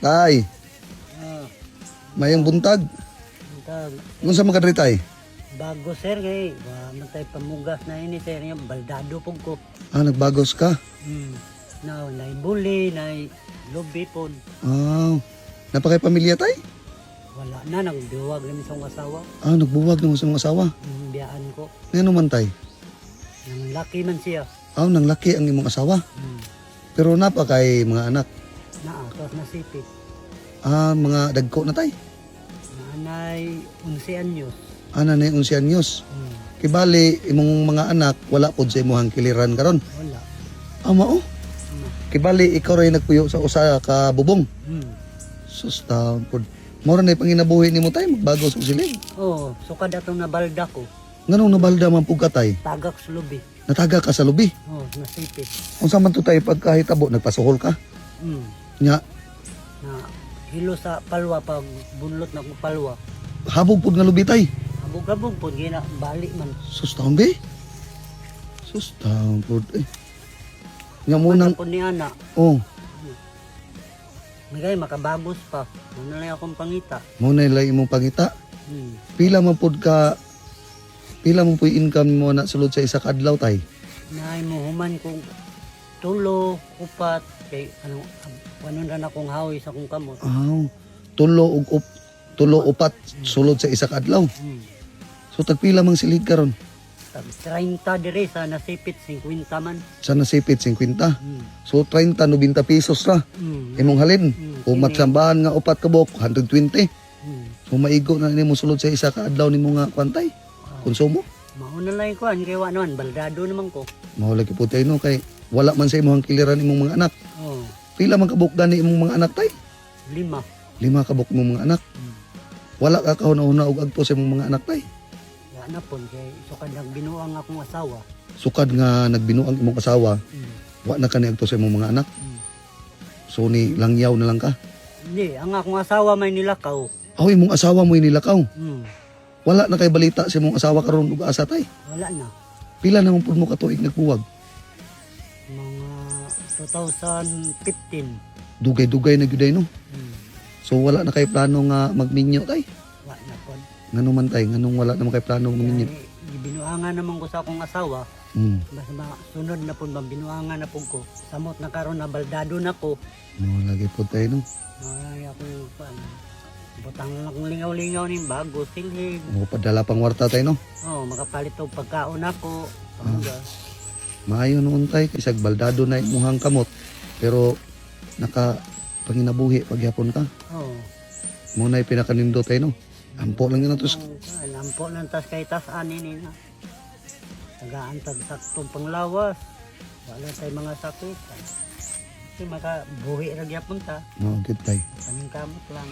Tay, Ah, mayang buntag. buntag. Kung sa makadri tay? Bago sir kay matay pamugas na ini sir yung baldado pug ko. Nagbagos ka. Nay buli, nay lobi pod. Napakay pamilya tay? Wala na nagduwag lang sa asawa. Nagbuwag ng sa mga asawa. Biyaan ko. Ngano man tay? Nang laki man siya. Nang laki ang imong asawa. Pero napakay mga anak. Tapos nasipit. Mga dagko na tay. Nanay 11 anyos. Na 11 anyos. Kibali imong mga anak wala pod sa imong kiliran karon. Wala. Mao. Kibali ikaw ray nagpuyo sa usa ka bubong. Sus taon pod. Mora na panginabuhi nimo tay magbago sa silig. Sukad atong nabalda ko. Nganong nabalda man pug ka tay? Tagak sa lubi. Nataga ka sa lubi. Nasipit. Unsa man to tay pagkahitabo nagpasuhol ka? Nya Na hilo sa palwa pag bunlot na ko palwa. habog pud nga lubi tay. Habog-habog po, gina, balik man. Sus taon be. Sus taon pud. Nya munang Po ni Ana, nagay makabagos pa. Ano lang akong pangita. mo na ilay imong pangita. Pila man pud income mo na sulod sa isa ka adlaw tay? Naay mo human kong tulo, upat, kay ano na akong hawi sa akong kamot. Tulo upat sulod sa isa ka adlaw. So tagpila mang silig karon? Tag 30 dire sa nasipit, 50 man. Sa nasipit 50. So 30 90 pesos ra. Imong halin. Umat sambahan nga upat ka buok 120. So maigo na nimo sulod sa isa ka adlaw nimo nga kwantay. Konsumo. Mauna lang ko, kay wa naman, baldado naman ko. Mao lagi po tayo no kay wala man sa imong kiliran imong mga anak. Pila man kabuk gani imong mga anak tay? 5. 5 kabuk imong mga anak. Wala ka kahuna-huna og agpo sa imong mga anak tay. Wa na po, kay sukad nagbinuang akong asawa. Sukad nga nagbinuang imong asawa, wa na kani agto sa imong mga anak. So ni langyaw na lang ka. Hindi, ang akong asawa may nilakaw. Imong asawa mo inilakaw. Wala na kay balita sa imong asawa karon ug asa tay. Wala na. Pila na man pud mo ka tuig nagbuwag? Mga 2015. Dugay-dugay na gyud no. So wala na kay plano nga magminyo tay. Wa na po. Ngano man tay, nganong wala na kay plano magminyo? Binuangan naman ko sa akong asawa. Basta sunod na po, binuangan na po ko. Samot na karon na baldado na ko. Lagi po tayo no. Ay, ako butang lang akong lingaw-lingaw ni bago, silhig. Padala pang warta tayo no. Makapalit og pagkaon ako. Pamangga. Maayo noon tay, isag baldado na imuhang kamot. Pero naka panginabuhi pagyapon ka. Muna ay pinakanindot tayo no. Ampo lang yun tos. Ampo lang tas kay tas ani na. Tagaan tag-saktong panglawas. Wala tayo mga sakit. Kasi makabuhi ra gyapon ta. Good tay. Kaming kamot lang.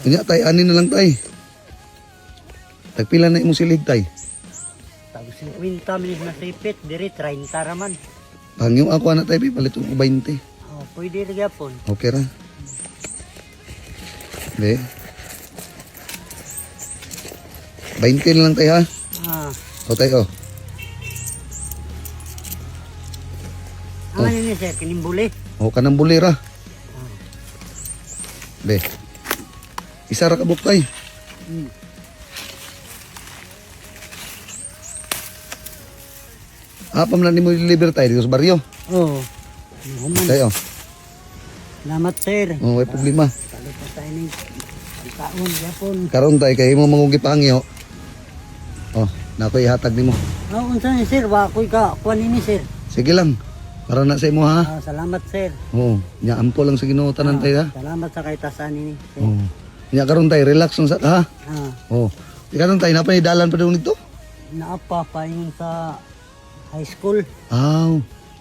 Kanya tay, ani na lang tay. Tagpila na imong silig tay. Tag 50 minutes na sipit, diri 30 raman. Pangyo ako na tay, palit ko 20. Pwede ra gyapon. Okay ra. Be. 20 na lang tay ha. Tayo. Ano ni sir, kinimbuli? Kanang bulira. Be. Isa ra ka buk tay. Apam na nimo deliver tay dito sa baryo. Human. Tayo. Salamat sir. May problema. Talo pa tayo ni pagkaon gyapon. Karon tay kay imo mangugi pangyo. Nakoy ihatag nimo. Unsa ni sir, wa koy ka kuan ini sir. Sige lang. Para na sa imo ha. Salamat sir. Nya ampo lang sa Ginoo tanan tay ha. Salamat sa kaitasan ini. Nya karon tay relax lang sa ha. Karon tay napay dalan pa daw nito. Naapa pa yung sa high school.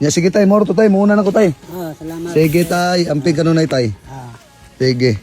Nya sige tay, moro to tay, muna na ko tay. Salamat. Sige tay, amping kanunay tay. Sige.